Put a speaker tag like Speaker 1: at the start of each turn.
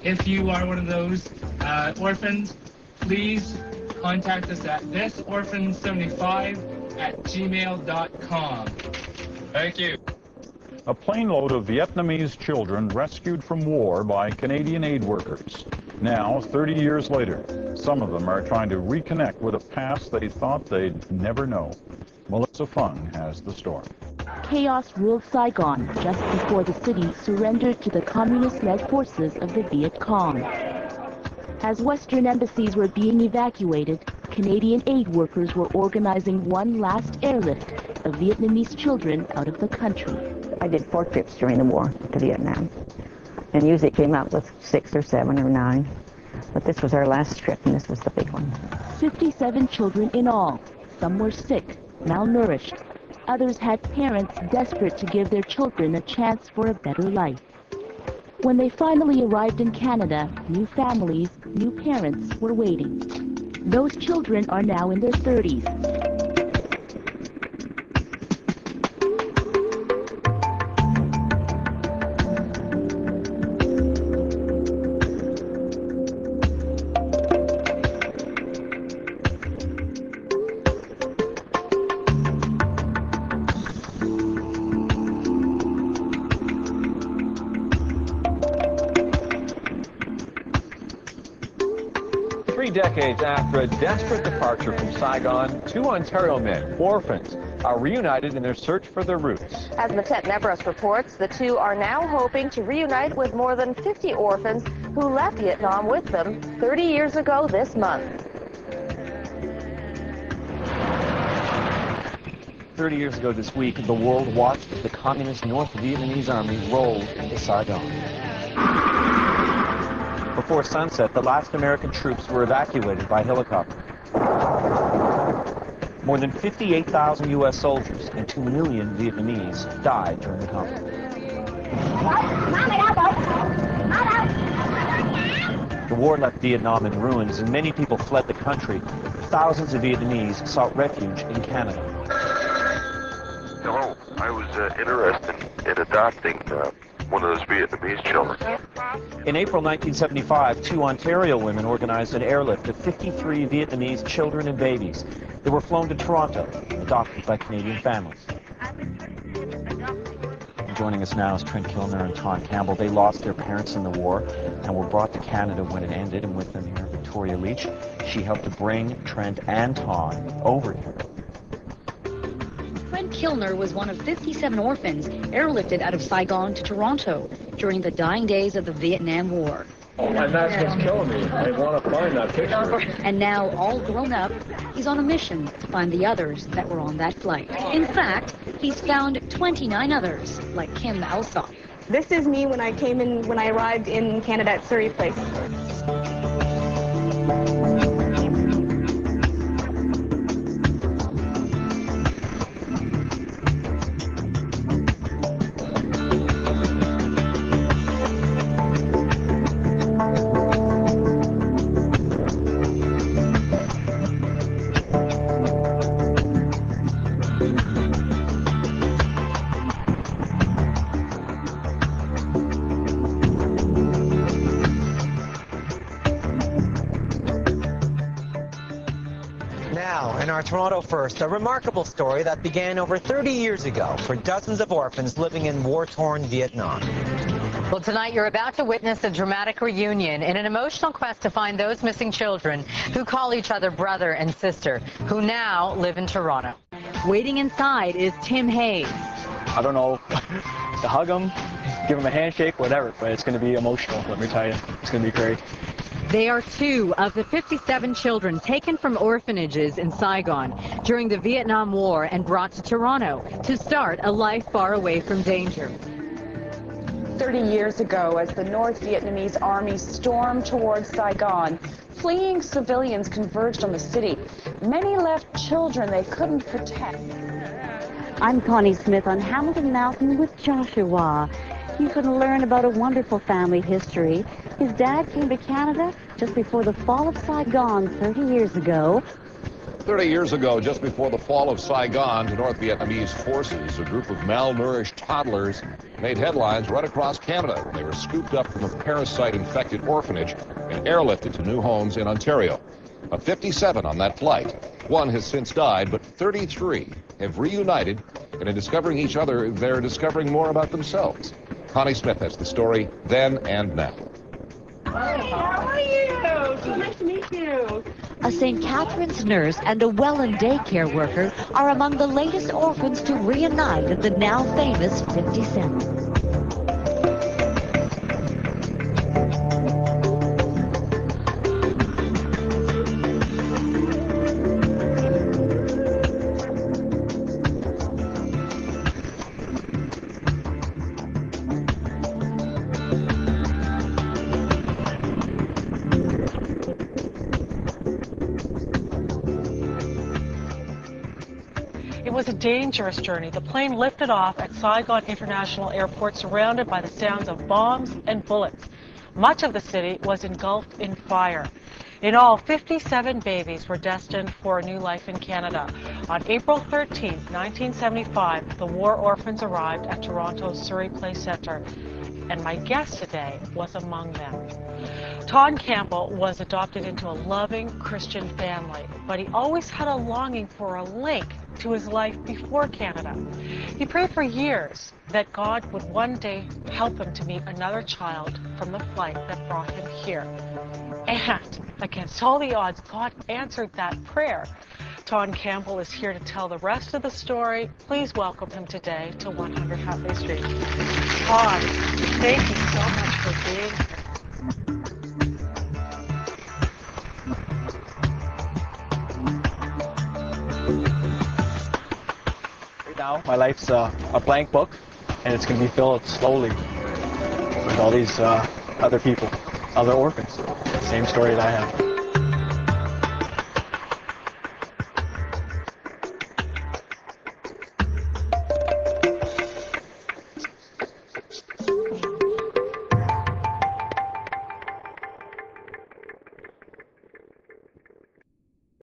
Speaker 1: If you are one of those orphans, please contact us at thisorphan75@gmail.com. Thank you.
Speaker 2: A plane load of Vietnamese children rescued from war by Canadian aid workers. Now, 30 years later, some of them are trying to reconnect with a past they thought they'd never know. Melissa Fung has the story.
Speaker 3: Chaos ruled Saigon just before the city surrendered to the communist-led forces of the Viet Cong. As Western embassies were being evacuated, Canadian aid workers were organizing one last airlift of Vietnamese children out of the country.
Speaker 4: I did 4 trips during the war to Vietnam, and usually came out with 6 or 7 or 9. But this was our last trip, and this was the big one.
Speaker 3: 57 children in all. Some were sick, malnourished. Others had parents desperate to give their children a chance for a better life. When they finally arrived in Canada, new families, new parents were waiting. Those children are now in their 30s.
Speaker 5: 3 decades after a desperate departure from Saigon, 2 Ontario men, orphans, are reunited in their search for their roots.
Speaker 6: As Matet Nebros reports, the 2 are now hoping to reunite with more than 50 orphans who left Vietnam with them 30 years ago this month.
Speaker 7: 30 years ago this week, the world watched as the communist North Vietnamese army rolled into Saigon. Before sunset, the last American troops were evacuated by helicopter. More than 58,000 U.S. soldiers and 2 million Vietnamese died during the conflict. The war left Vietnam in ruins, and many people fled the country. Thousands of Vietnamese sought refuge in Canada.
Speaker 8: Hello, I was interested in adopting one of those Vietnamese children.
Speaker 7: In April 1975, 2 Ontario women organized an airlift of 53 Vietnamese children and babies. They were flown to Toronto, adopted by Canadian families. Joining us now is Trent Kilner and Thanh Campbell. They lost their parents in the war and were brought to Canada when it ended, and with them here, Victoria Leach. She helped to bring Trent and Thanh over here.
Speaker 9: Trent Kilner was one of 57 orphans airlifted out of Saigon to Toronto during the dying days of the Vietnam War.
Speaker 5: And that's what's killing me. I want to find that picture.
Speaker 9: And now, all grown up, he's on a mission to find the others that were on that flight. In fact, he's found 29 others, like Kim Alsop.
Speaker 10: This is me when I arrived in Canada at Surrey Place.
Speaker 11: Toronto First, a remarkable story that began over 30 years ago for dozens of orphans living in war-torn Vietnam.
Speaker 12: Well, tonight you're about to witness a dramatic reunion in an emotional quest to find those missing children who call each other brother and sister, who now live in Toronto. Waiting inside is Tim Hayes.
Speaker 13: I don't know, to hug them, give them a handshake, whatever, but it's going to be emotional, let me tell you. It's going to be great.
Speaker 12: They are 2 of the 57 children taken from orphanages in Saigon during the Vietnam War and brought to Toronto to start a life far away from danger.
Speaker 14: 30 years ago, as the North Vietnamese army stormed towards Saigon, fleeing civilians converged on the city. Many left children they couldn't protect.
Speaker 4: I'm Connie Smith on Hamilton Mountain with Joshua. You can learn about a wonderful family history. His dad came to Canada just before the fall of Saigon 30 years ago.
Speaker 15: 30 years ago, just before the fall of Saigon to North Vietnamese forces, a group of malnourished toddlers made headlines right across Canada when they were scooped up from a parasite-infected orphanage and airlifted to new homes in Ontario. Of 57 on that flight, one has since died, but 33 have reunited, and in discovering each other, they're discovering more about themselves. Connie Smith has the story then and now.
Speaker 16: Hi, how are you? So nice to meet you.
Speaker 9: A St. Catherine's nurse and a Welland daycare worker are among the latest orphans to reunite at the now famous 57.
Speaker 17: It was a dangerous journey. The plane lifted off at Saigon International Airport, surrounded by the sounds of bombs and bullets. Much of the city was engulfed in fire. In all, 57 babies were destined for a new life in Canada. On April 13, 1975, the war orphans arrived at Toronto's Surrey Play Centre, and my guest today was among them. Thanh Campbell was adopted into a loving Christian family, but he always had a longing for a link to his life before Canada. He prayed for years that God would one day help him to meet another child from the flight that brought him here. And against all the odds, God answered that prayer. Thanh Campbell is here to tell the rest of the story. Please welcome him today to 100 Hatley Street. Thanh, thank you so much for being here.
Speaker 13: Now, my life's a blank book, and it's going to be filled slowly with all these other people, other orphans. Same story that I have.